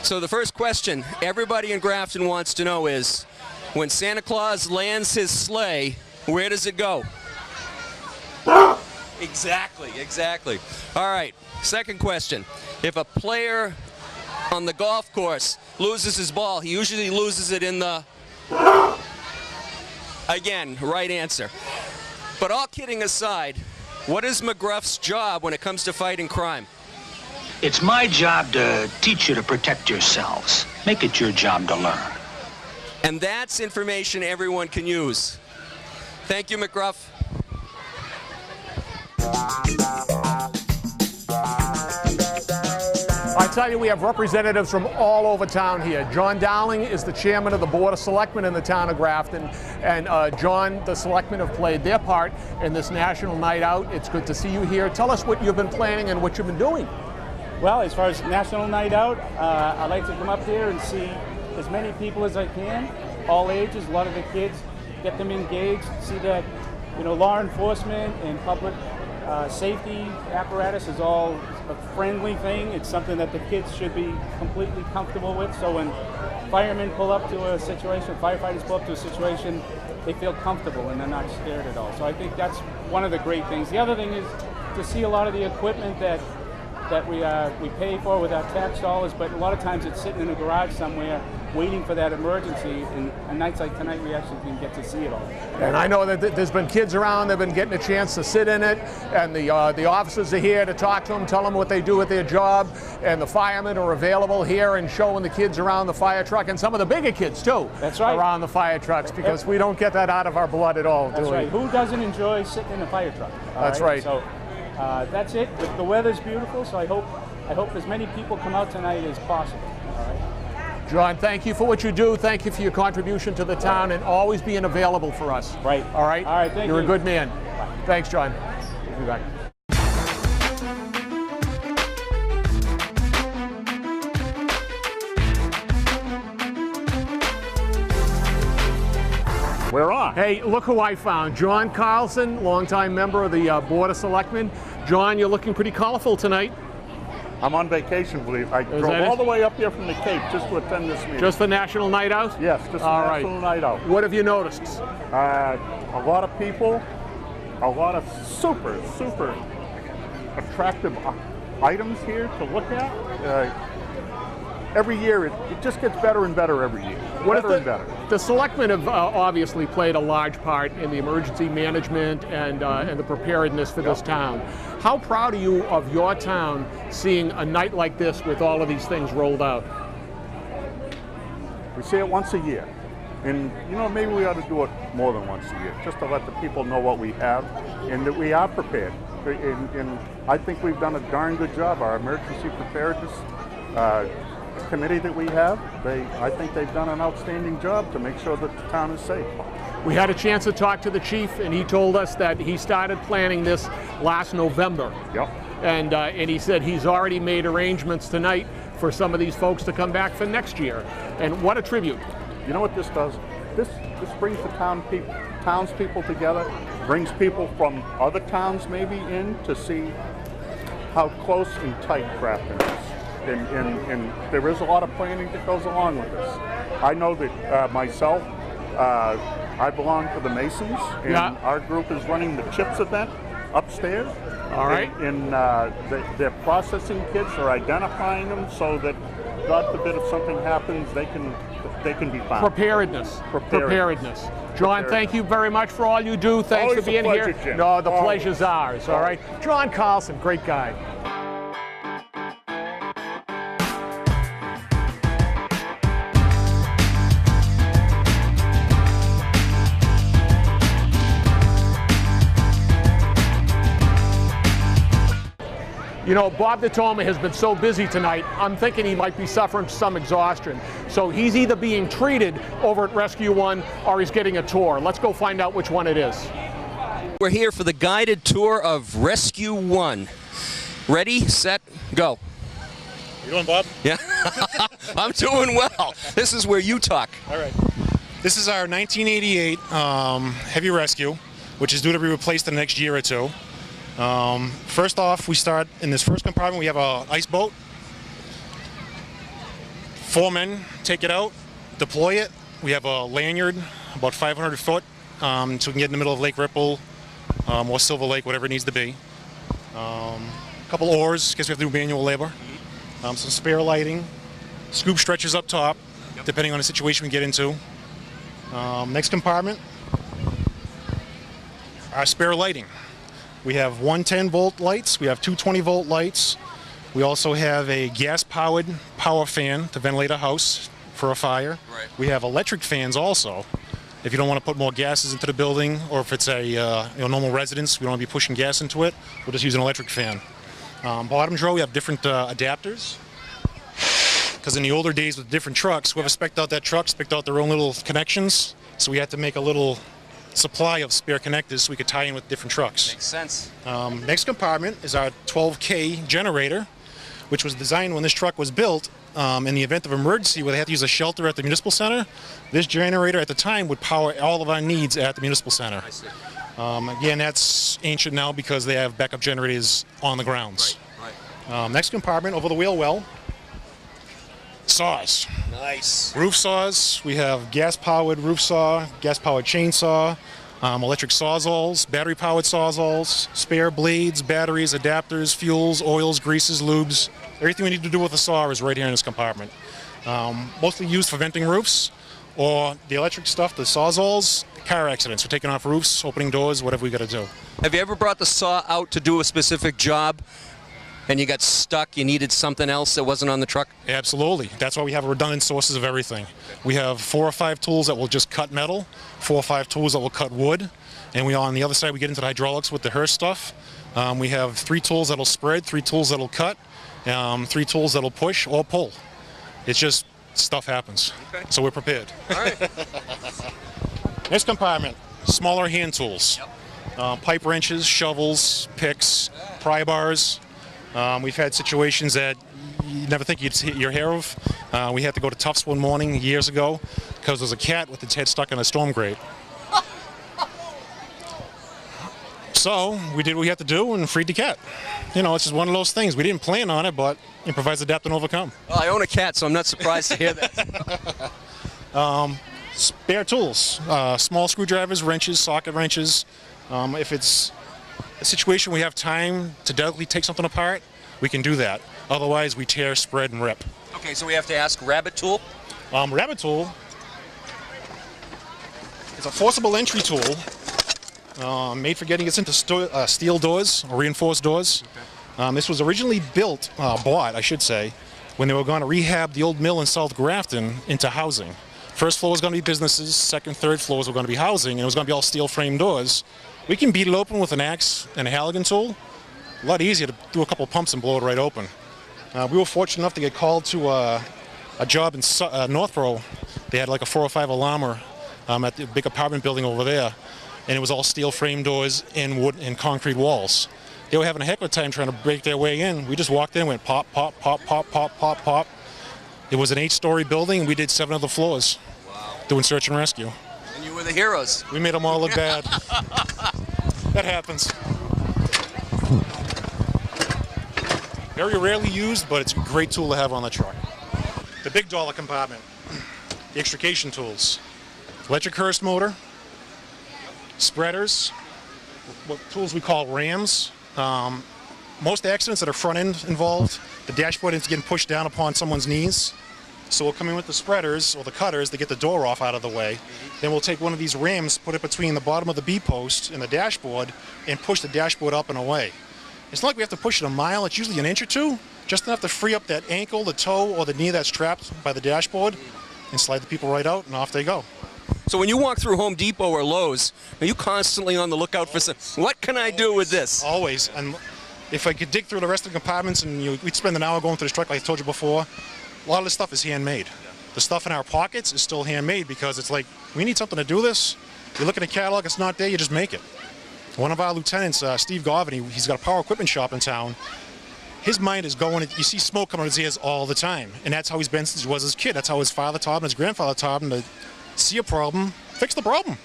So the first question everybody in Grafton wants to know is, when Santa Claus lands his sleigh, where does it go? Exactly. All right, second question. If a player on the golf course loses his ball, he usually loses it in the... Again, right answer. But all kidding aside, what is McGruff's job when it comes to fighting crime? It's my job to teach you to protect yourselves. Make it your job to learn. And that's information everyone can use. Thank you, McGruff. All right, tell you, we have representatives from all over town here. John Dowling is the chairman of the Board of Selectmen in the town of Grafton, and John, the selectmen have played their part in this National Night Out. It's good to see you here. Tell us what you've been planning and what you've been doing. Well, as far as National Night Out, I like to come up here and see as many people as I can, all ages, a lot of the kids, get them engaged, see that, you know, law enforcement and public safety apparatus is all a friendly thing. It's something that the kids should be completely comfortable with. So when firemen pull up to a situation, firefighters pull up to a situation, they feel comfortable and they're not scared at all. So I think that's one of the great things. The other thing is to see a lot of the equipment that we pay for with our tax dollars, but a lot of times it's sitting in a garage somewhere waiting for that emergency, and on nights like tonight we actually can get to see it all. And I know that there's been kids around, they've been getting a chance to sit in it, and the officers are here to talk to them, tell them what they do with their job, and the firemen are available here and showing the kids around the fire truck, and some of the bigger kids too. That's right. Around the fire trucks, because we don't get that out of our blood at all, do we? That's right. Who doesn't enjoy sitting in a fire truck? That's right. So that's it. The weather's beautiful, so I hope as many people come out tonight as possible. All right. John, thank you for what you do. Thank you for your contribution to the town and always being available for us. Right. All right? All right, thank you. You're a good man. Bye. Thanks, John. We'll be back. We're on. Hey, look who I found. John Carlson, longtime member of the Board of Selectmen. John, you're looking pretty colorful tonight. I'm on vacation, believe. I drove all the way up here from the Cape just to attend this meeting. Just the National Night Out? Yes, just the National Night Out. What have you noticed? A lot of people, a lot of super attractive items here to look at. Every year, it just gets better and better every year. Better. The selectmen have obviously played a large part in the emergency management and the preparedness for this town. How proud are you of your town seeing a night like this with all of these things rolled out? We see it once a year. And, you know, maybe we ought to do it more than once a year, just to let the people know what we have and that we are prepared. And I think we've done a darn good job. Our emergency preparedness committee that we have, I think they've done an outstanding job to make sure that the town is safe. We had a chance to talk to the chief, and he told us that he started planning this last November. Yep. And he said he's already made arrangements tonight for some of these folks to come back for next year. And what a tribute. You know what this does? This brings the townspeople together, brings people from other towns maybe in to see how close and tight Grafton is. And there is a lot of planning that goes along with this. I know that myself, I belong to the Masons, and our group is running the CHIPS event upstairs. All right. And they're processing kids, they're identifying them so that, God forbid, if something happens, they can be found. Preparedness. John, thank you very much for all you do. Thanks Always for being a pleasure, here. Jim. No, the pleasure's ours, all right? John Carlson, great guy. You know, Bob DeToma has been so busy tonight, I'm thinking he might be suffering some exhaustion. So he's either being treated over at Rescue 1 or he's getting a tour. Let's go find out which one it is. We're here for the guided tour of Rescue 1. Ready, set, go. You doing, Bob? Yeah, I'm doing well. This is where you talk. All right. This is our 1988 heavy rescue, which is due to be replaced in the next year or two. First off, we start in this first compartment. We have an ice boat. 4 men take it out, deploy it. We have a lanyard about 500 foot, so we can get in the middle of Lake Ripple or Silver Lake, whatever it needs to be. A couple oars, in case we have to do manual labor. Some spare lighting. Scoop stretchers up top, depending on the situation we get into. Next compartment, our spare lighting. We have 110 volt lights, we have 220 volt lights. We also have a gas-powered power fan to ventilate a house for a fire. Right. We have electric fans also. If you don't want to put more gases into the building, or if it's a normal residence, we don't want to be pushing gas into it, we'll just use an electric fan. Bottom drawer, we have different adapters. because in the older days with different trucks, whoever spec'd out that truck spec'd out their own little connections, so we had to make a little supply of spare connectors so we could tie in with different trucks. Makes sense. Next compartment is our 12K generator, which was designed when this truck was built in the event of emergency where they had to use a shelter at the municipal center. This generator at the time would power all of our needs at the municipal center. I see. Again, that's ancient now because they have backup generators on the grounds. Right. Next compartment, over the wheel well, saws. Nice. Roof saws. We have gas-powered roof saw, gas-powered chainsaw, electric sawzalls, battery-powered sawzalls, spare blades, batteries, adapters, fuels, oils, greases, lubes. Everything we need to do with a saw is right here in this compartment. Mostly used for venting roofs, or the electric stuff, the sawzalls, car accidents. We're taking off roofs, opening doors, whatever we got to do. Have you ever brought the saw out to do a specific job and you got stuck, you needed something else that wasn't on the truck? Absolutely. That's why we have redundant sources of everything. We have 4 or 5 tools that will just cut metal, 4 or 5 tools that will cut wood, and on the other side we get into the hydraulics with the Hearst stuff. We have 3 tools that'll spread, 3 tools that'll cut, 3 tools that'll push or pull. It's just stuff happens. Okay. So we're prepared. All right. Next compartment, smaller hand tools. Yep. Pipe wrenches, shovels, picks, pry bars. We've had situations that you never think you'd hit your hair of. We had to go to Tufts one morning years ago because there was a cat with its head stuck in a storm grate. So we did what we had to do and freed the cat. You know, it's just one of those things. We didn't plan on it, but improvise, adapt, and overcome. Well, I own a cat, so I'm not surprised to hear that. Spare tools, small screwdrivers, wrenches, socket wrenches. If it's a situation we have time to delicately take something apart, we can do that. Otherwise, we tear, spread, and rip. Okay, so we have to ask Rabbit Tool? Rabbit Tool is a forcible entry tool made for getting us into steel doors or reinforced doors. Okay. This was originally bought, I should say, when they were going to rehab the old mill in South Grafton into housing. First floor was going to be businesses, second, third floors were going to be housing, and it was going to be all steel frame doors. We can beat it open with an axe and a Halligan tool. A lot easier to do a couple pumps and blow it right open. We were fortunate enough to get called to a job in Northborough. They had like a 4 or 5 alarmer at the big apartment building over there, and it was all steel frame doors and wood and concrete walls. They were having a heck of a time trying to break their way in. We just walked in and went pop, pop, pop, pop, pop, pop, pop. It was an 8-story building, and we did 7 other floors. Wow. Doing search and rescue. And you were the heroes. We made them all look bad. That happens. Very rarely used, but it's a great tool to have on the truck. The big dollar compartment, the extrication tools. Electric Hearst motor, spreaders, what tools we call rams. Most accidents that are front end involved, the dashboard is getting pushed down upon someone's knees. So we'll come in with the spreaders or the cutters to get the door off out of the way. Then we'll take one of these rams, put it between the bottom of the B-post and the dashboard, and push the dashboard up and away. It's not like we have to push it a mile, it's usually an inch or 2, just enough to free up that ankle, the toe, or the knee that's trapped by the dashboard, and slide the people right out, and off they go. So when you walk through Home Depot or Lowe's, are you constantly on the lookout for what can I do with this? Always. And if I could dig through the rest of the compartments, and we'd spend an hour going through this truck like I told you before, a lot of this stuff is handmade. The stuff in our pockets is still handmade because it's like, we need something to do this. You look at a catalog, it's not there, you just make it. One of our lieutenants, Steve Governey, he's got a power equipment shop in town. His mind is going, you see smoke coming out of his ears all the time. And that's how he's been since he was his kid. That's how his father taught him, his grandfather taught him to see a problem, fix the problem.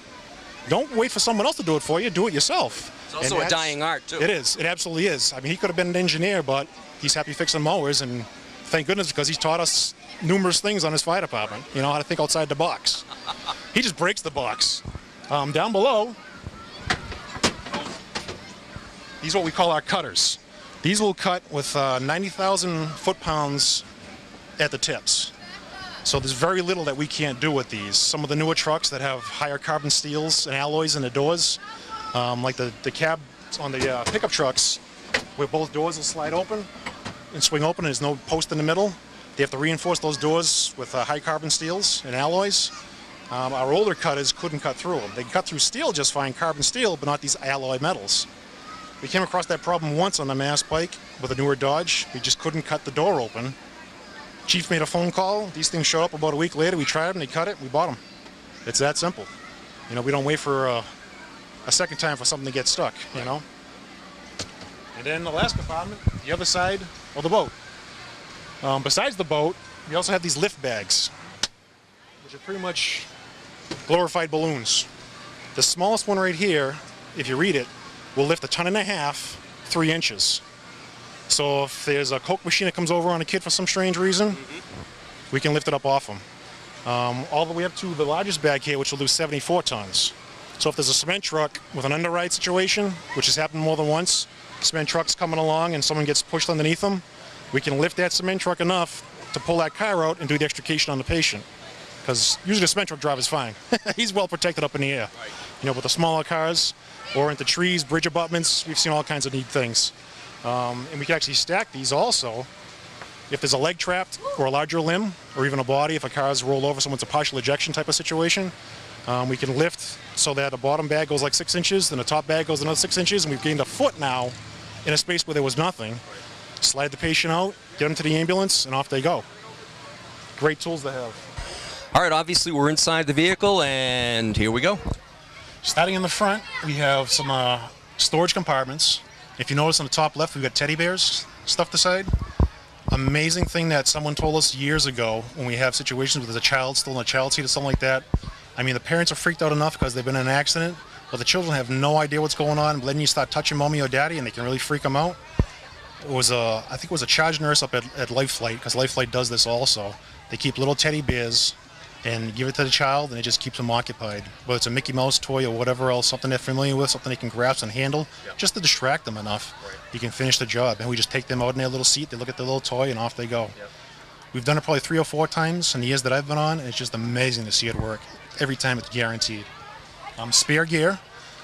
Don't wait for someone else to do it for you, do it yourself. It's also a dying art, too. It is, it absolutely is. I mean, he could have been an engineer, but he's happy fixing mowers, and thank goodness, because he's taught us numerous things on his fire department. You know, how to think outside the box. He just breaks the box. Down below, these are what we call our cutters. These will cut with 90,000 foot-pounds at the tips. So there's very little that we can't do with these. Some of the newer trucks that have higher carbon steels and alloys in the doors, like the cab on the pickup trucks, where both doors will slide open and swing open, and there's no post in the middle. They have to reinforce those doors with high carbon steels and alloys. Our older cutters couldn't cut through them. They can cut through steel just fine, carbon steel, but not these alloy metals. We came across that problem once on the Mass Pike with a newer Dodge. We just couldn't cut the door open. Chief made a phone call. These things showed up about a week later. We tried them, they cut it, we bought them. It's that simple. You know, we don't wait for a second time for something to get stuck, you know. And then the last compartment, the other side of the boat. Besides the boat, we also have these lift bags, which are pretty much glorified balloons. The smallest one right here, if you read it, will lift 1.5 tons, 3 inches. So if there's a Coke machine that comes over on a kid for some strange reason, we can lift it up off them. All the way up to the largest bag here, which will do 74 tons. So if there's a cement truck with an underride situation, which has happened more than once, cement truck's coming along and someone gets pushed underneath them, we can lift that cement truck enough to pull that car out and do the extrication on the patient. Because usually the cement truck driver's fine. He's well protected up in the air. You know, with the smaller cars or into trees, bridge abutments, we've seen all kinds of neat things. And we can actually stack these also. If there's a leg trapped or a larger limb or even a body, if a car's rolled over, someone's a partial ejection type of situation, we can lift so that the bottom bag goes like 6 inches, then the top bag goes another 6 inches, and we've gained a foot now in a space where there was nothing. Slide the patient out, get them to the ambulance, and off they go. Great tools to have. All right, obviously we're inside the vehicle, and here we go. Starting in the front, we have some storage compartments. If you notice on the top left, we've got teddy bears stuffed aside. Amazing thing that someone told us years ago when we have situations with a child still in a child seat or something like that. I mean, the parents are freaked out enough because they've been in an accident, but the children have no idea what's going on. But then you start touching mommy or daddy, and they can really freak them out. It was I think it was a charge nurse up at Life Flight, because Life Flight does this also. They keep little teddy bears and give it to the child, and it just keeps them occupied. Whether it's a Mickey Mouse toy or whatever else, something they're familiar with, something they can grasp and handle, just to distract them enough, you can finish the job. And we just take them out in their little seat, they look at their little toy, and off they go. We've done it probably 3 or 4 times in the years that I've been on, and it's just amazing to see it work. Every time it's guaranteed. Spare gear,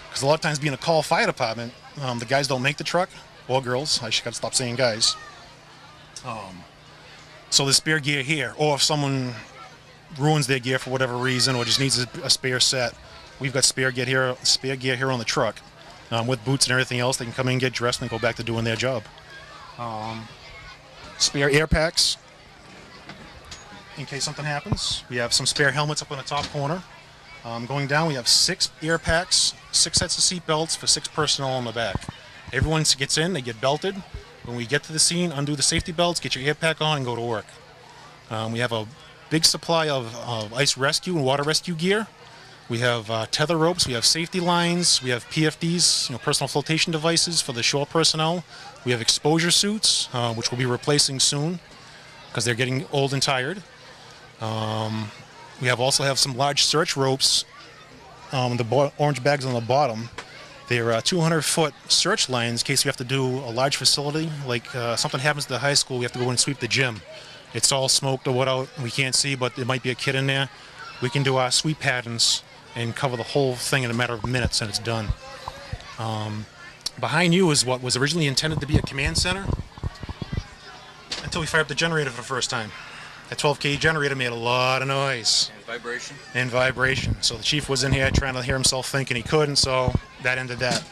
because a lot of times being a call fire department, the guys don't make the truck, or girls, I should gotta stop saying guys. So there's spare gear here, or if someone ruins their gear for whatever reason or just needs a spare set, we've got spare gear here on the truck with boots and everything else. They can come in, get dressed, and go back to doing their job. Spare air packs in case something happens. We have some spare helmets up in the top corner. Going down, we have 6 air packs, 6 sets of seat belts for 6 personnel on the back. Everyone gets in, they get belted. When we get to the scene, undo the safety belts, get your air pack on, and go to work. We have a big supply of ice rescue and water rescue gear. We have tether ropes, we have safety lines, we have PFDs, personal flotation devices for the shore personnel. We have exposure suits, which we'll be replacing soon because they're getting old and tired. We also have some large search ropes, the orange bags on the bottom. They're 200-foot search lines in case we have to do a large facility, like something happens to the high school, we have to go in and sweep the gym. It's all smoked or what out, we can't see, but there might be a kid in there. We can do our sweep patterns and cover the whole thing in a matter of minutes, and it's done. Behind you is what was originally intended to be a command center until we fired up the generator for the first time. That 12 kV generator made a lot of noise. And vibration. So the chief was in here trying to hear himself think, and he couldn't, so that ended that.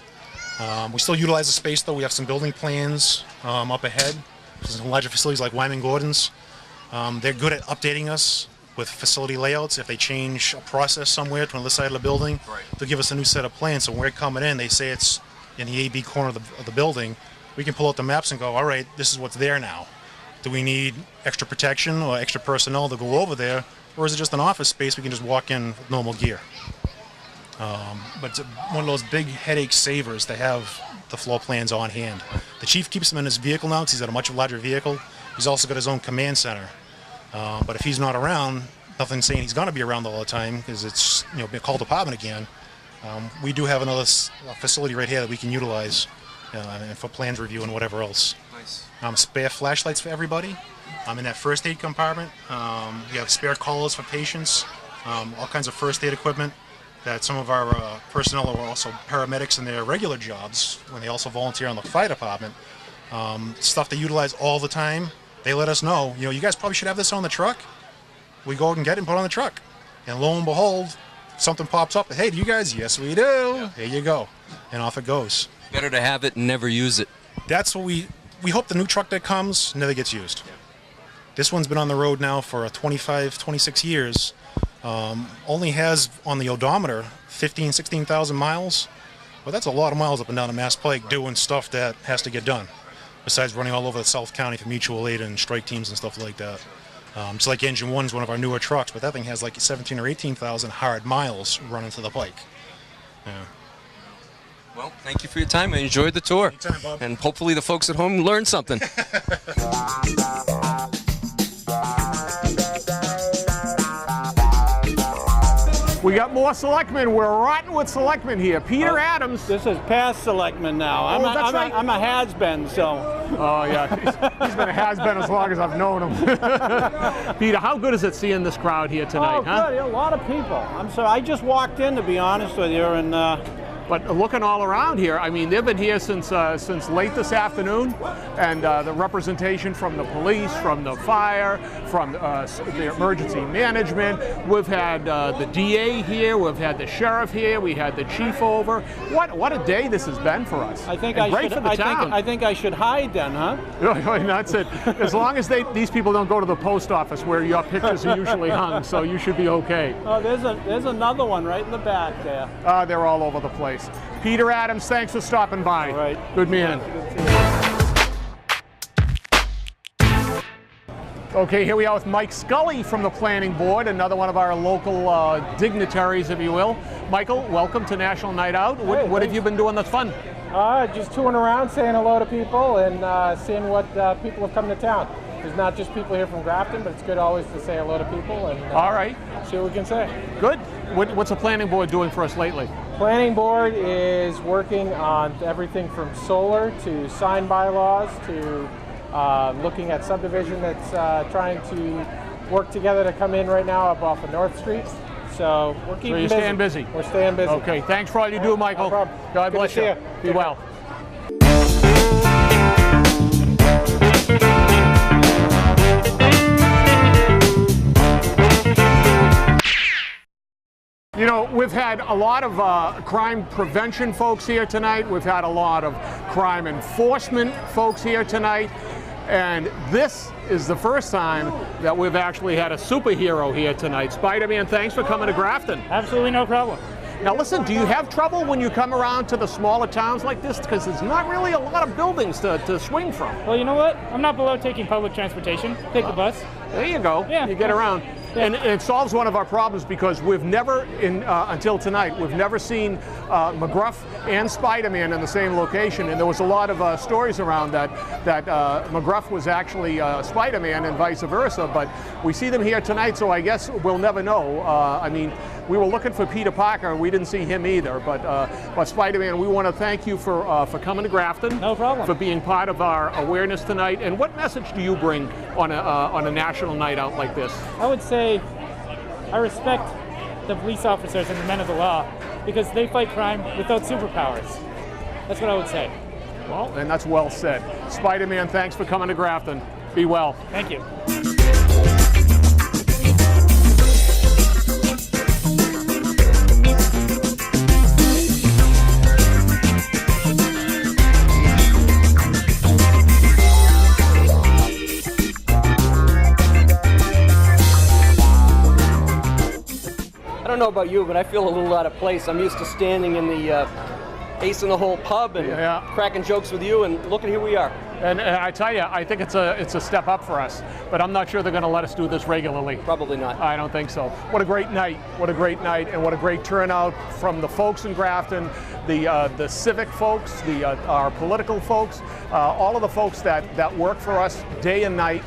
We still utilize the space, though. We have some building plans up ahead. Some larger facilities like Wyman Gordon's. They're good at updating us with facility layouts. If they change a process somewhere to another side of the building, they'll give us a new set of plans. So when we're coming in, they say it's in the AB corner of the building. We can pull out the maps and go, all right, this is what's there now. Do we need extra protection or extra personnel to go over there? Or is it just an office space we can just walk in with normal gear? But it's one of those big headache savers to have the floor plans on hand. The chief keeps them in his vehicle now because he's got a much larger vehicle. He's also got his own command center. But if he's not around, nothing saying he's going to be around all the time because it's a call department again. We do have another facility right here that we can utilize for plans review and whatever else. Nice. Spare flashlights for everybody. In that first aid compartment, we have spare collars for patients, all kinds of first aid equipment that some of our personnel are also paramedics in their regular jobs when they also volunteer on the fire department. Stuff they utilize all the time. They let us know, you guys probably should have this on the truck. We go out and get it and put it on the truck. And lo and behold, something pops up. Hey, do you guys? Yes, we do. Yeah. Here you go. And off it goes. Better to have it and never use it. That's what we hope the new truck that comes never gets used. This one's been on the road now for 25, 26 years. Only has on the odometer 15, 16,000 miles. Well, that's a lot of miles up and down the Mass Pike doing stuff that has to get done, besides running all over the South County for mutual aid and strike teams and stuff like that. Just like Engine 1's one of our newer trucks, but that thing has like 17 or 18,000 hard miles running to the Pike. Yeah. Well, thank you for your time. I enjoyed the tour. Anytime, Bob. And hopefully the folks at home learned something. We got more selectmen. We're rotten with selectmen here. Peter Adams. This is past selectman now. I'm a has-been, so. Oh, yeah. He's been a has-been as long as I've known him. Peter, how good is it seeing this crowd here tonight, huh? Good. A lot of people. I'm sorry. I just walked in, to be honest with you, and but looking all around here, I mean, they've been here since late this afternoon, and the representation from the police, from the fire, from the emergency management. We've had the DA here, we've had the sheriff here, we had the chief over. What a day this has been for us. I think great for the town. I think I should hide then, huh? That's it. As long as these people don't go to the post office where your pictures are usually hung, so you should be okay. Oh, there's another one right in the back there. They're all over the place. Peter Adams, thanks for stopping by. All right. Good man. Okay, here we are with Mike Scully from the Planning Board, another one of our local dignitaries, if you will. Michael, welcome to National Night Out. What have you been doing that's fun? Just touring around, saying hello to people and seeing what people have come to town. There's not just people here from Grafton, but it's good always to say hello to people and all right, see what we can say. Good. What's the Planning Board doing for us lately? Planning Board is working on everything from solar to sign bylaws to looking at subdivision that's trying to work together to come in right now up off of North Street. So we're keeping busy. So you're staying busy? We're staying busy. Okay, thanks for all you do, Michael. No problem. God Good bless to see you. Be well. You know, we've had a lot of crime prevention folks here tonight. We've had a lot of crime enforcement folks here tonight. And this is the first time that we've actually had a superhero here tonight. Spider-Man, thanks for coming to Grafton. Absolutely no problem. Now listen, do you have trouble when you come around to the smaller towns like this? Because there's not really a lot of buildings to swing from. Well, you know what? I'm not below taking public transportation. Take the bus. There you go. Yeah. You get around. Yeah. And it solves one of our problems because we've never, until tonight, we've never seen McGruff and Spider-Man in the same location. And there was a lot of stories around that McGruff was actually Spider-Man and vice versa. But we see them here tonight, so I guess we'll never know. I mean, we were looking for Peter Parker, and we didn't see him either. But Spider-Man, we want to thank you for coming to Grafton. No problem. For being part of our awareness tonight. And what message do you bring on a national night out like this? I would say I respect the police officers and the men of the law because they fight crime without superpowers. That's what I would say. Well, and that's well said. Spider-Man, thanks for coming to Grafton. Be well. Thank you. I don't know about you, but I feel a little out of place. I'm used to standing in the Ace in the Hole pub and cracking jokes with you, and look at here we are. And I tell you, I think it's a step up for us, but I'm not sure they're going to let us do this regularly. Probably not. I don't think so. What a great night! What a great night, and what a great turnout from the folks in Grafton, the civic folks, our political folks, all of the folks that work for us day and night,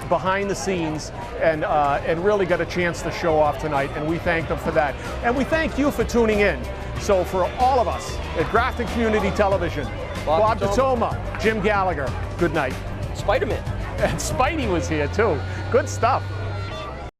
behind the scenes, and really got a chance to show off tonight, and we thank them for that. And we thank you for tuning in. So for all of us at Grafton Community Television, Bob DeToma, Jim Gallagher, good night. Spider-Man. And Spidey was here too. Good stuff.